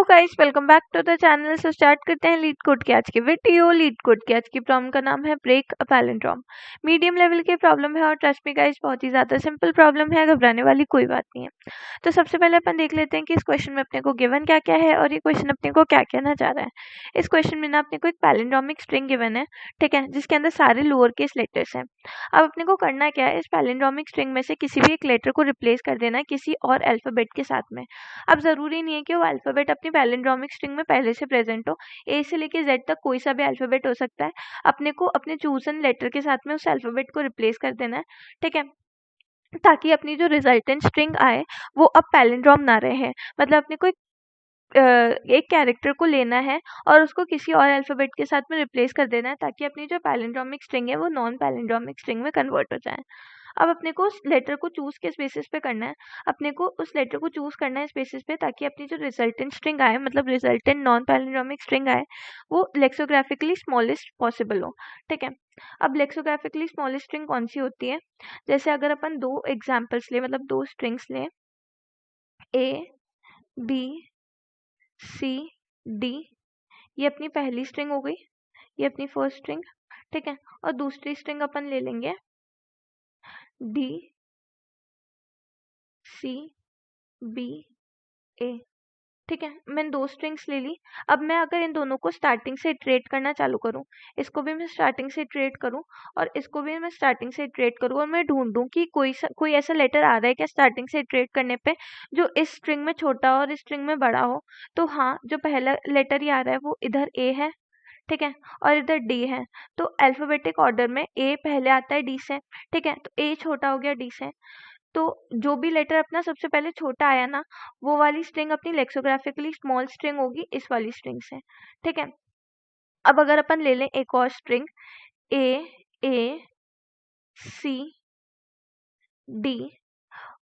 Guys, welcome back to the channel. So start करते हैं leet code की आज की वीडियो। लीड कोड की आज की प्रॉब्लम का नाम है break a palindrome. Medium level की प्रॉब्लम है और ट्रस्ट मी गाइस बहुत ही ज़्यादा सिंपल प्रॉब्लम है, घबराने वाली कोई बात नहीं है। तो सबसे पहले अपन देख लेते हैं कि इस क्वेश्चन में अपने को गिवन क्या क्या है और ये क्वेश्चन अपने को क्या कहना चाह रहा है। इस क्वेश्चन में ना अपने को एक पैलिंड्रोमिक स्ट्रिंग गिवन है, ठीक है, जिसके अंदर सारे लोअर केस लेटर्स हैं। अब अपने को करना क्या है, इस पैलिंड्रोमिक स्ट्रिंग में से किसी भी एक लेटर को रिप्लेस कर देना है किसी और अल्फाबेट के साथ में। अब ज़रूरी नहीं है कि वो अल्फ़ाबेट अपनी पैलिंड्रोमिक स्ट्रिंग में पहले से प्रेजेंट हो। ए से लेके जेड तक कोई सा भी अल्फ़ाबेट हो सकता है। अपने को अपने चूज़न लेटर के साथ में उस अल्फ़ाबेट को रिप्लेस कर देना है, ठीक है, ताकि अपनी जो रिजल्टेंट स्ट्रिंग आए वो अब पैलिंड्रोम ना रहे। मतलब अपने को एक कैरेक्टर को लेना है और उसको किसी और अल्फ़ाबेट के साथ में रिप्लेस कर देना है, ताकि अपनी जो पैलिंड्रोमिक स्ट्रिंग है वो नॉन पैलिंड्रोमिक स्ट्रिंग में कन्वर्ट हो जाए। अब अपने को उस लेटर को चूज़ किस बेसिस पे करना है, अपने को उस लेटर को चूज़ करना है इस बेसिस पे ताकि अपनी जो रिजल्टेंट स्ट्रिंग आए, मतलब रिजल्टेंट नॉन पैलिंड्रोमिक स्ट्रिंग आए, वो लेक्सोग्राफिकली स्मॉलेस्ट पॉसिबल हो, ठीक है। अब लेक्सोग्राफिकली स्मॉलेस्ट स्ट्रिंग कौन सी होती है, जैसे अगर अपन दो एग्जाम्पल्स लें, मतलब दो स्ट्रिंग्स लें, ए बी सी डी, ये अपनी पहली स्ट्रिंग हो गई, ये अपनी फर्स्ट स्ट्रिंग, ठीक है। और दूसरी स्ट्रिंग अपन ले लेंगे डी सी बी ए, ठीक है। मैंने दो स्ट्रिंग्स ले ली। अब मैं अगर इन दोनों को स्टार्टिंग से इटरेट करना चालू करूं, इसको भी मैं स्टार्टिंग से इटरेट करूं और इसको भी मैं स्टार्टिंग से इटरेट करूं, और मैं ढूंढूं कि कोई ऐसा लेटर आ रहा है क्या स्टार्टिंग से इटरेट करने पे जो इस स्ट्रिंग में छोटा और इस स्ट्रिंग में बड़ा हो। तो हाँ, जो पहला लेटर ही आ रहा है वो इधर ए है, ठीक है, और इधर डी है। तो अल्फाबेटिक ऑर्डर में ए पहले आता है डी से, ठीक है, तो ए छोटा हो गया डी से। तो जो भी लेटर अपना सबसे पहले छोटा आया ना, वो वाली स्ट्रिंग अपनी लेक्सोग्राफिकली स्मॉल स्ट्रिंग होगी इस वाली स्ट्रिंग से, ठीक है। अब अगर अपन ले लें एक और स्ट्रिंग ए ए सी डी,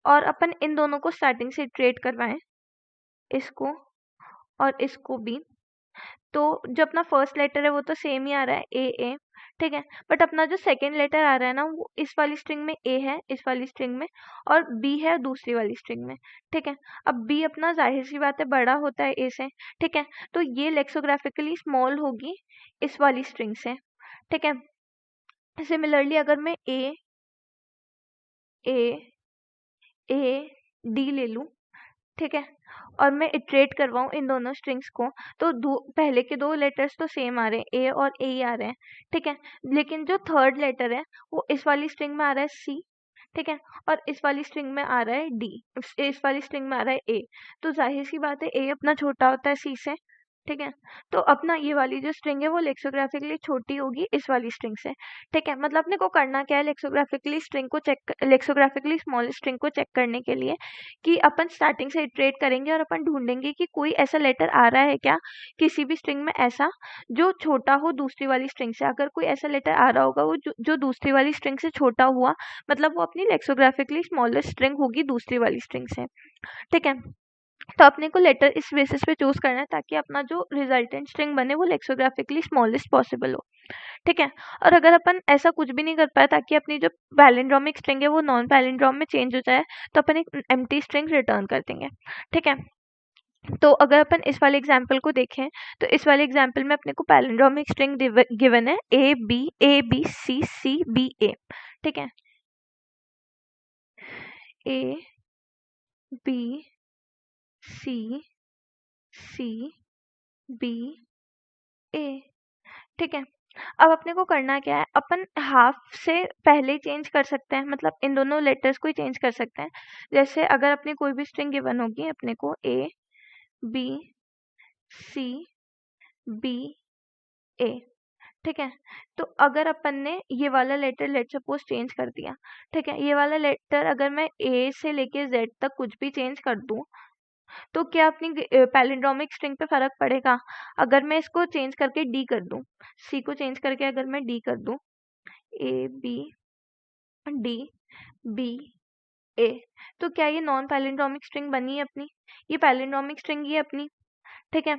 और अपन इन दोनों को स्टार्टिंग से इटरेट करवाएं, इसको और इसको भी, तो जो अपना फर्स्ट लेटर है वो तो सेम ही आ रहा है ए, ठीक है। बट अपना जो सेकंड लेटर आ रहा है ना, वो इस वाली स्ट्रिंग में ए है, इस वाली स्ट्रिंग में, और बी है दूसरी वाली स्ट्रिंग में, ठीक है। अब बी अपना जाहिर सी बात है बड़ा होता है ए से, ठीक है, तो ये लेक्सोग्राफिकली स्मॉल होगी इस वाली स्ट्रिंग से, ठीक है। सिमिलरली अगर मैं ए ए ए डी ले लूं, ठीक है, और मैं इटरेट करवाऊँ इन दोनों स्ट्रिंग्स को, तो पहले के दो लेटर्स तो सेम आ रहे हैं, ए और ए ही आ रहे हैं, ठीक है। लेकिन जो थर्ड लेटर है वो इस वाली स्ट्रिंग में आ रहा है सी, ठीक है, और इस वाली स्ट्रिंग में आ रहा है डी, इस वाली स्ट्रिंग में आ रहा है ए। तो जाहिर सी बात है ए अपना छोटा होता है सी से, ठीक है। तो अपना ये वाली जो स्ट्रिंग है वो लेक्सोग्राफिकली छोटी होगी इस वाली स्ट्रिंग से, ठीक है। मतलब अपने को करना क्या है, लेक्सोग्राफिकली स्मॉल स्ट्रिंग को चेक करने के लिए कि अपन स्टार्टिंग से इटरेट करेंगे और अपन ढूंढेंगे कि कोई ऐसा लेटर आ रहा है क्या किसी भी स्ट्रिंग में ऐसा जो छोटा हो दूसरी वाली स्ट्रिंग से। अगर कोई ऐसा लेटर आ रहा होगा वो जो दूसरी वाली स्ट्रिंग से छोटा हुआ, मतलब वो अपनी लेक्सोग्राफिकली स्मॉलेस्ट स्ट्रिंग होगी दूसरी वाली स्ट्रिंग से, ठीक है। तो अपने को लेटर इस बेसिस पे चूज करना है ताकि अपना जो रिजल्टेंट स्ट्रिंग बने वो लेक्सोग्राफिकली स्मॉलेस्ट पॉसिबल हो, ठीक है। और अगर अपन ऐसा कुछ भी नहीं कर पाए ताकि अपनी जो पैलिंड्रोमिक स्ट्रिंग है वो नॉन पैलिंड्रोम में चेंज हो जाए, तो अपन एक एम्प्टी स्ट्रिंग रिटर्न कर देंगे, ठीक है। तो अगर अपन इस वाले एग्जाम्पल को देखें, तो इस वाले एग्जाम्पल में अपने को पैलिंड्रोमिक स्ट्रिंग गिवन है ए बी सी बी ए, ठीक है, ए बी सी बी ए, ठीक है। अब अपने को करना क्या है, अपन हाफ से पहले चेंज कर सकते हैं, मतलब इन दोनों लेटर्स को ही चेंज कर सकते हैं। जैसे अगर अपनी कोई भी स्ट्रिंग गिवन होगी अपने को ए बी सी बी ए, ठीक है। तो अगर अपन ने ये वाला लेटर लेट सपोज चेंज कर दिया, ठीक है, ये वाला लेटर अगर मैं ए से लेके जेड तक कुछ भी चेंज कर दूं, तो क्या अपनी पैलिंड्रोमिक स्ट्रिंग पे फर्क पड़ेगा। अगर मैं इसको चेंज करके डी कर दूं, सी को चेंज करके अगर मैं डी कर दूं, ए बी डी बी ए, तो क्या ये नॉन पैलिंड्रोमिक स्ट्रिंग बनी है अपनी, ये पैलिंड्रोमिक स्ट्रिंग ही है अपनी, ठीक है।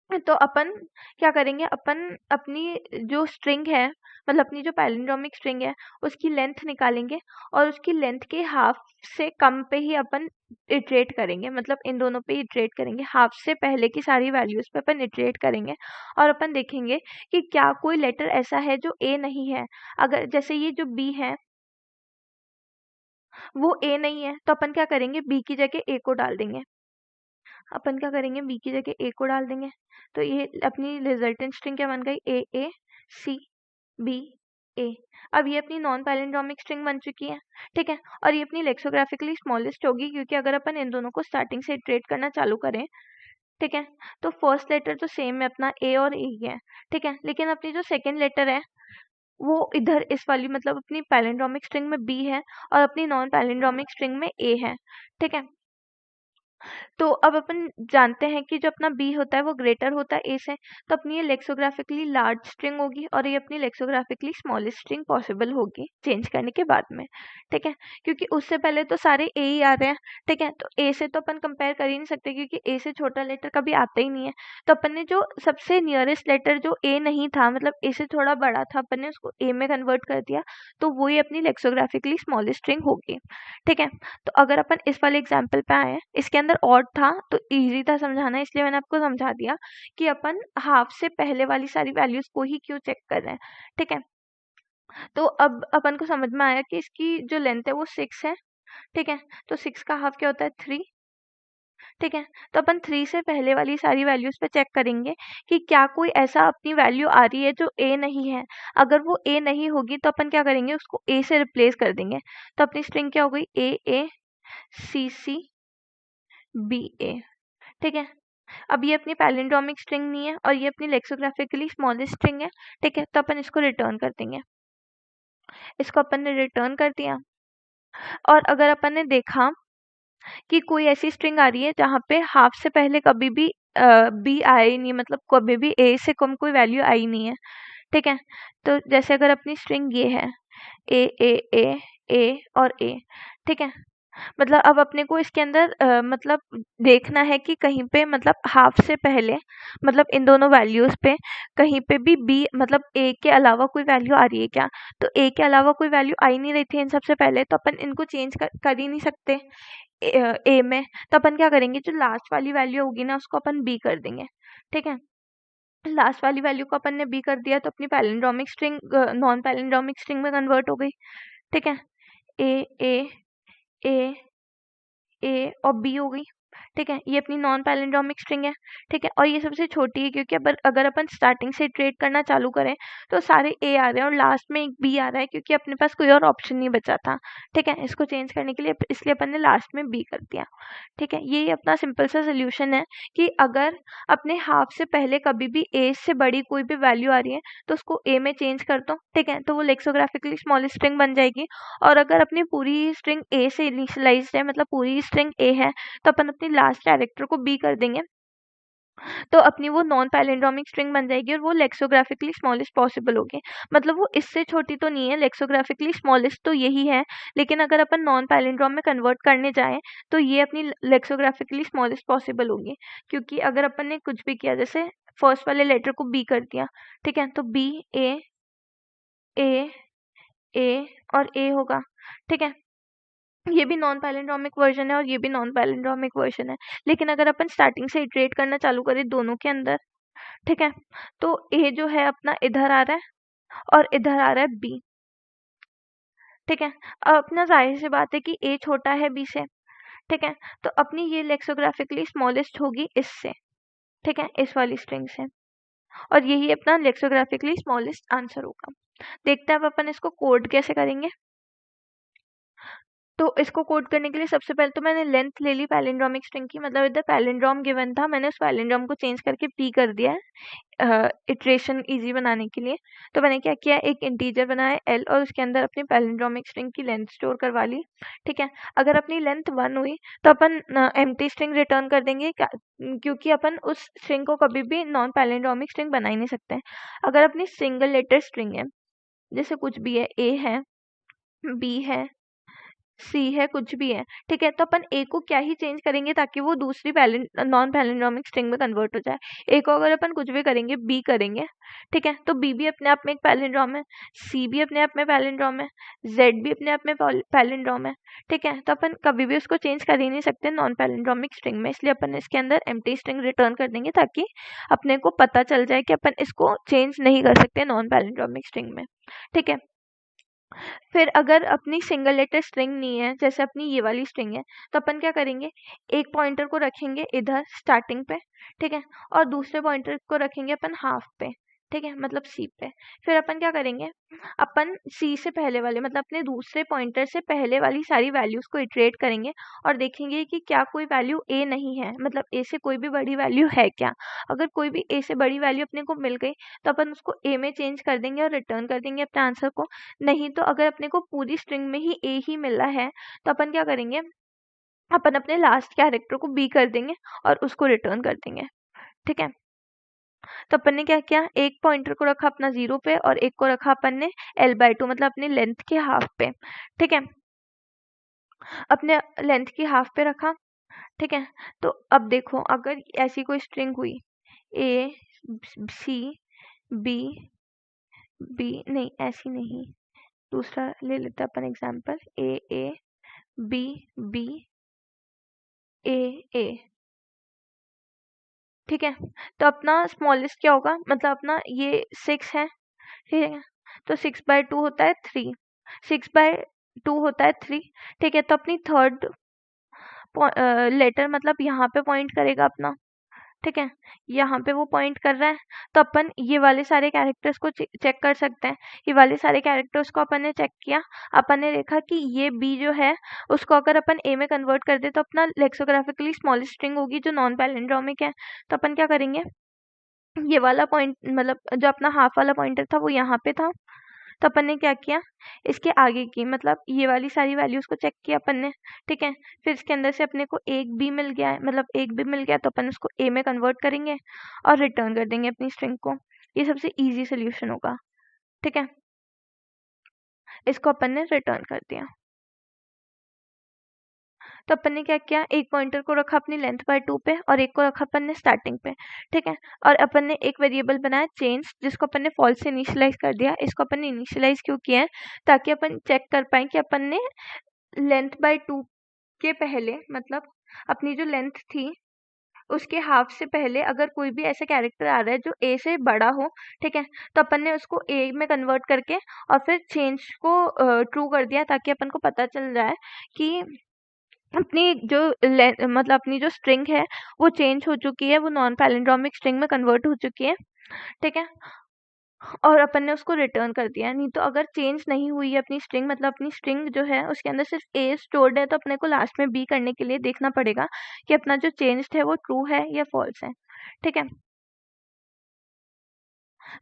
तो अपन क्या करेंगे, अपन अपनी जो स्ट्रिंग है, मतलब अपनी जो पैलिंड्रोमिक स्ट्रिंग है, उसकी लेंथ निकालेंगे और उसकी लेंथ के हाफ से कम पे ही अपन इटरेट करेंगे, मतलब इन दोनों पे इटरेट करेंगे, हाफ से पहले की सारी वैल्यूज पे अपन इटरेट करेंगे और अपन देखेंगे कि क्या कोई लेटर ऐसा है जो ए नहीं है। अगर जैसे ये जो बी है वो ए नहीं है, तो अपन क्या करेंगे, बी की जगह ए को डाल देंगे। अपन क्या करेंगे, बी की जगह ए को डाल देंगे। तो ये अपनी रिजल्टेंट स्ट्रिंग क्या बन गई, ए ए सी बी ए। अब ये अपनी नॉन पैलिंड्रोमिक स्ट्रिंग बन चुकी है, ठीक है। और ये अपनी लेक्सोग्राफिकली स्मॉलेस्ट होगी, क्योंकि अगर अपन इन दोनों को स्टार्टिंग से इटरेट करना चालू करें, ठीक है, तो फर्स्ट लेटर तो सेम है, अपना ए और ए ही है, ठीक है। लेकिन अपनी जो सेकेंड लेटर है वो इधर इस वाली, मतलब अपनी पैलिंड्रोमिक स्ट्रिंग में बी है और अपनी नॉन पैलिंड्रोमिक स्ट्रिंग में ए है, ठीक है। तो अब अपन जानते हैं कि जो अपना बी होता है वो ग्रेटर होता है ए से, तो अपनी ये लेक्सोग्राफिकली लार्ज स्ट्रिंग होगी और ये अपनी लेक्सोग्राफिकली स्मॉलेस्ट स्ट्रिंग पॉसिबल होगी चेंज करने के बाद में, ठीक है। क्योंकि उससे पहले तो सारे ए ही आ रहे हैं, ठीक है, तो ए से तो अपन कंपेयर कर ही नहीं सकते, क्योंकि ए से छोटा लेटर कभी आता ही नहीं है। तो अपन ने जो सबसे नियरेस्ट लेटर जो ए नहीं था, मतलब ए से थोड़ा बड़ा था, अपन ने उसको ए में कन्वर्ट कर दिया, तो वही अपनी लेक्सोग्राफिकली स्मॉलेस्ट स्ट्रिंग होगी, ठीक है। तो अगर अपन इस वाले एग्जाम्पल पे आए, इसके अंदर ऑड था तो इजी था समझाना, इसलिए मैंने आपको समझा दिया कि अपन हाफ से पहले वाली सारी वैल्यूज को ही क्यों चेक कर रहे हैं, ठीक है। तो अब अपन को समझ में आया कि इसकी जो लेंथ है वो 6 है, ठीक है। तो 6 का हाफ क्या होता है, 3, ठीक है। तो अपन 3 से पहले वाली सारी वैल्यूज पे चेक करेंगे कि क्या कोई ऐसा अपनी वैल्यू आ रही है जो ए नहीं है। अगर वो ए नहीं होगी तो अपन क्या करेंगे, उसको ए से रिप्लेस कर देंगे। तो अपनी स्ट्रिंग क्या हो गई, ए ए सी सी बी ए, ठीक है। अब ये अपनी पैलिंड्रोमिक स्ट्रिंग नहीं है और ये अपनी लेक्सोग्राफिकली स्मॉलेस्ट स्ट्रिंग है, ठीक है। तो अपन इसको रिटर्न कर देंगे, इसको अपन ने रिटर्न कर दिया। और अगर अपन ने देखा कि कोई ऐसी स्ट्रिंग आ रही है जहाँ पे हाफ से पहले कभी भी बी आया ही नहीं, मतलब कभी भी ए से कम कोई वैल्यू आई नहीं है, ठीक है। तो जैसे अगर अपनी स्ट्रिंग ये है ए ए ए ए और ए, ठीक है। मतलब अब अपने को इसके अंदर मतलब देखना है कि कहीं पे, मतलब हाफ से पहले, मतलब इन दोनों वैल्यूज पे कहीं पे भी बी, मतलब ए के अलावा कोई वैल्यू आ रही है क्या। तो ए के अलावा कोई वैल्यू आ ही नहीं रही थी इन सबसे पहले, तो अपन इनको चेंज कर ही नहीं सकते ए में। तो अपन क्या करेंगे, जो लास्ट वाली वैल्यू होगी ना उसको अपन बी कर देंगे, ठीक है। लास्ट वाली वैल्यू को अपन ने बी कर दिया तो अपनी palindromic string non palindromic string में कन्वर्ट हो गई, ठीक है। ए ए ए ए और बी हो गई, ठीक है। ये अपनी नॉन पैलिंड्रोमिक स्ट्रिंग है, ठीक है। और ये सबसे छोटी है, क्योंकि अगर अपन स्टार्टिंग से ट्रेड करना चालू करें तो सारे ए आ रहे हैं और लास्ट में एक बी आ रहा है, क्योंकि अपने पास कोई और ऑप्शन नहीं बचा था, ठीक है, इसको चेंज करने के लिए, इसलिए अपन ने लास्ट में बी कर दिया, ठीक है। ये अपना सिंपल सा सोल्यूशन है कि अगर अपने हाफ से पहले कभी भी ए से बड़ी कोई भी वैल्यू आ रही है तो उसको ए में चेंज कर दो, ठीक है, तो वो लेक्सोग्राफिकली स्मॉल स्ट्रिंग बन जाएगी। और अगर अपनी पूरी स्ट्रिंग ए से इनिशियलाइज्ड है, मतलब पूरी स्ट्रिंग ए है, तो अपन अपनी लास्ट कैरेक्टर को बी कर देंगे, तो अपनी वो नॉन पैलिंड्रोमिक स्ट्रिंग बन जाएगी और वो लेक्सोग्राफिकली स्मॉलेस्ट पॉसिबल होगी। मतलब वो इससे छोटी तो नहीं है, लेक्सोग्राफिकली स्मॉलेस्ट तो यही है, लेकिन अगर अपन नॉन पैलिंड्रोम में कन्वर्ट करने जाएं तो ये अपनी लेक्सोग्राफिकली स्मॉलेस्ट पॉसिबल होगी। क्योंकि अगर अपन ने कुछ भी किया, जैसे फर्स्ट वाले लेटर को बी कर दिया, ठीक है, तो बी ए ए ए और ए होगा, ठीक है। ये भी नॉन पैलिंड्रोमिक वर्जन है और ये भी नॉन पैलिंड्रोमिक वर्जन है। लेकिन अगर अपन स्टार्टिंग से इटरेट करना चालू करें दोनों के अंदर, ठीक है, तो ए जो है अपना इधर आ रहा है और इधर आ रहा है बी, ठीक है। अब अपना जाहिर सी बात है कि ए छोटा है बी से, ठीक है, तो अपनी ये लेक्सोग्राफिकली स्मॉलेस्ट होगी इससे, ठीक है, इस वाली स्ट्रिंग से। और यही अपना लेक्सोग्राफिकली स्मॉलेस्ट आंसर होगा। देखते हैं अब अपन इसको कोड कैसे करेंगे। तो इसको कोड करने के लिए सबसे पहले तो मैंने लेंथ ले ली पैलिंड्रोमिक स्ट्रिंग की, मतलब इधर पैलिंड्रोम गिवन था, मैंने उस पैलिंड्रोम को चेंज करके पी कर दिया है इटरेशन इजी बनाने के लिए। तो मैंने क्या किया, एक इंटीजर बनाया एल और उसके अंदर अपनी पैलिंड्रोमिक स्ट्रिंग की लेंथ स्टोर करवा ली, ठीक है। अगर अपनी लेंथ 1 हुई तो अपन एम्प्टी स्ट्रिंग रिटर्न कर देंगे, क्योंकि अपन उस स्ट्रिंग को कभी भी नॉन पैलिंड्रोमिक स्ट्रिंग बना ही नहीं सकते। अगर अपनी सिंगल लेटर स्ट्रिंग है, जैसे कुछ भी है, ए है, बी है, सी है, कुछ भी है, ठीक है। तो अपन ए को क्या ही चेंज करेंगे ताकि वो दूसरी नॉन पैलिंड्रोमिक स्ट्रिंग में कन्वर्ट हो जाए। ए को अगर अपन कुछ भी करेंगे, बी करेंगे, ठीक है, तो बी भी अपने आप में एक पैलिंड्रोम है, सी भी अपने आप में पैलिंड्रोम है, जेड भी अपने आप में पैलिंड्रोम है, ठीक है। तो अपन कभी भी उसको चेंज कर ही नहीं सकते नॉन पैलिंड्रोमिक स्ट्रिंग में, इसलिए अपन इसके अंदर एम्प्टी स्ट्रिंग रिटर्न कर देंगे ताकि अपने को पता चल जाए कि अपन इसको चेंज नहीं कर सकते नॉन पैलिंड्रोमिक स्ट्रिंग में, ठीक है। फिर अगर अपनी सिंगल लेटर स्ट्रिंग नहीं है, जैसे अपनी ये वाली स्ट्रिंग है, तो अपन क्या करेंगे, एक पॉइंटर को रखेंगे इधर स्टार्टिंग पे, ठीक है, और दूसरे पॉइंटर को रखेंगे अपन हाफ पे, ठीक है, मतलब सी पे। फिर अपन क्या करेंगे, अपन सी से पहले वाले मतलब अपने दूसरे पॉइंटर से पहले वाली सारी वैल्यूज को इटरेट करेंगे और देखेंगे कि क्या कोई वैल्यू ए नहीं है, मतलब ए से कोई भी बड़ी वैल्यू है क्या। अगर कोई भी ए से बड़ी वैल्यू अपने को मिल गई तो अपन उसको ए में चेंज कर देंगे और रिटर्न कर देंगे अपने आंसर को। नहीं तो अगर अपने को पूरी स्ट्रिंग में ही ए ही मिला है तो अपन क्या करेंगे, अपन अपने लास्ट कैरेक्टर को बी कर देंगे और उसको रिटर्न कर देंगे, ठीक है। तो अपन ने क्या किया, एक पॉइंटर को रखा अपना 0 पे और एक को रखा अपन ने l/2 मतलब अपनी लेंथ के हाफ पे, ठीक है, अपने लेंथ की हाफ पे रखा, ठीक है। तो अब देखो अगर ऐसी कोई स्ट्रिंग हुई ए सी बी बी, नहीं ऐसी नहीं, दूसरा ले लेते हैं अपन एग्जांपल, ए बी बी ए, ठीक है। तो अपना स्मॉलेस्ट क्या होगा, मतलब अपना ये 6 है, ठीक है, तो 6/2 होता है 3, 6/2 होता है 3, ठीक है। तो अपनी थर्ड लेटर मतलब यहाँ पे पॉइंट करेगा अपना, ठीक है, यहाँ पे वो पॉइंट कर रहा है। तो अपन ये वाले सारे कैरेक्टर्स को चेक कर सकते हैं, ये वाले सारे कैरेक्टर्स को अपन ने चेक किया, अपन ने देखा कि ये बी जो है उसको अगर अपन ए में कन्वर्ट कर दे तो अपना लेक्सोग्राफिकली स्मॉलेस्ट स्ट्रिंग होगी जो नॉन पैलिंड्रोमिक है। तो अपन क्या करेंगे, ये वाला पॉइंट मतलब जो अपना हाफ वाला पॉइंटर था वो यहाँ पे था, तो अपन ने क्या किया, इसके आगे की मतलब ये वाली सारी वैल्यूज को चेक किया अपन ने, ठीक है। फिर इसके अंदर से अपने को एक बी मिल गया है, मतलब एक बी मिल गया तो अपन उसको ए में कन्वर्ट करेंगे और रिटर्न कर देंगे अपनी स्ट्रिंग को। ये सबसे इजी सोल्यूशन होगा, ठीक है। इसको अपन ने रिटर्न कर दिया। तो अपन ने क्या किया, एक पॉइंटर को रखा अपनी लेंथ/2 पे और एक को रखा अपन ने स्टार्टिंग पे, ठीक है। और अपन ने एक वेरिएबल बनाया चेंज, जिसको अपन ने फॉल्स से इनिशियलाइज कर दिया। इसको अपन ने इनिशियलाइज क्यों किया है, ताकि अपन चेक कर पाए कि अपन ने लेंथ/2 के पहले मतलब अपनी जो लेंथ थी उसके हाफ से पहले अगर कोई भी ऐसा कैरेक्टर आ रहा है जो ए से बड़ा हो, ठीक है, तो अपन ने उसको ए में कन्वर्ट करके और फिर चेंज को ट्रू कर दिया ताकि अपन को पता चल रहा है कि अपनी जो मतलब अपनी जो स्ट्रिंग है वो चेंज हो चुकी है, वो नॉन पैलिंड्रोमिक स्ट्रिंग में कन्वर्ट हो चुकी है, ठीक है, और अपन ने उसको रिटर्न कर दिया। नहीं तो अगर चेंज नहीं हुई है अपनी स्ट्रिंग, मतलब अपनी स्ट्रिंग जो है उसके अंदर सिर्फ ए स्टोर्ड है, तो अपने को लास्ट में बी करने के लिए देखना पड़ेगा कि अपना जो चेंज है वो ट्रू है या फॉल्स है, ठीक है।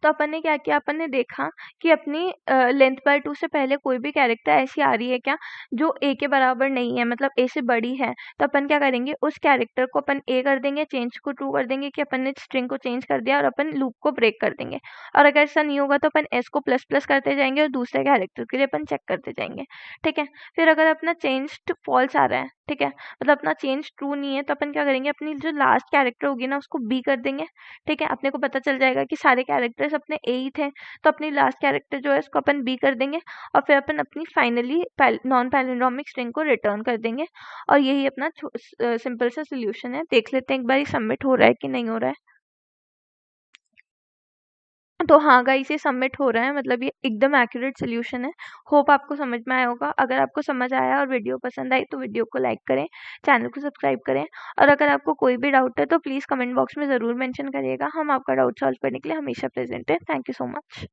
तो अपन ने क्या किया, अपन ने देखा कि अपनी लेंथ/2 से पहले कोई भी कैरेक्टर ऐसी आ रही है क्या जो ए के बराबर नहीं है, मतलब ए से बड़ी है। तो अपन क्या करेंगे, उस कैरेक्टर को अपन ए कर देंगे, चेंज को ट्रू कर देंगे कि अपन ने स्ट्रिंग को चेंज कर दिया और अपन लूप को ब्रेक कर देंगे। और अगर ऐसा नहीं होगा तो अपन एस को प्लस प्लस करते जाएंगे और दूसरे कैरेक्टर के लिए अपन चेक करते जाएंगे, ठीक है। फिर अगर अपना चेंज फॉल्स आ रहा है, ठीक है, मतलब अपना चेंज ट्रू नहीं है, तो अपन क्या करेंगे, अपनी जो लास्ट कैरेक्टर होगी ना उसको बी कर देंगे, ठीक है। अपने को पता चल जाएगा कि सारे कैरेक्टर्स अपने ए ही थे, तो अपनी लास्ट कैरेक्टर जो है उसको अपन बी कर देंगे और फिर अपन अपनी फाइनली नॉन पैलिंड्रोमिक स्ट्रिंग को रिटर्न कर देंगे। और यही अपना सिंपल सा सोल्यूशन है। देख लेते हैं एक बार सबमिट हो रहा है कि नहीं हो रहा है। तो हाँ गाइस, ये सबमिट हो रहा है, मतलब ये एकदम एक्यूरेट सोल्यूशन है। होप आपको समझ में आया होगा। अगर आपको समझ आया और वीडियो पसंद आई तो वीडियो को लाइक करें, चैनल को सब्सक्राइब करें, और अगर आपको कोई भी डाउट है तो प्लीज़ कमेंट बॉक्स में ज़रूर मेंशन करिएगा। हम आपका डाउट सॉल्व करने के लिए हमेशा प्रेजेंट है। Thank you so much.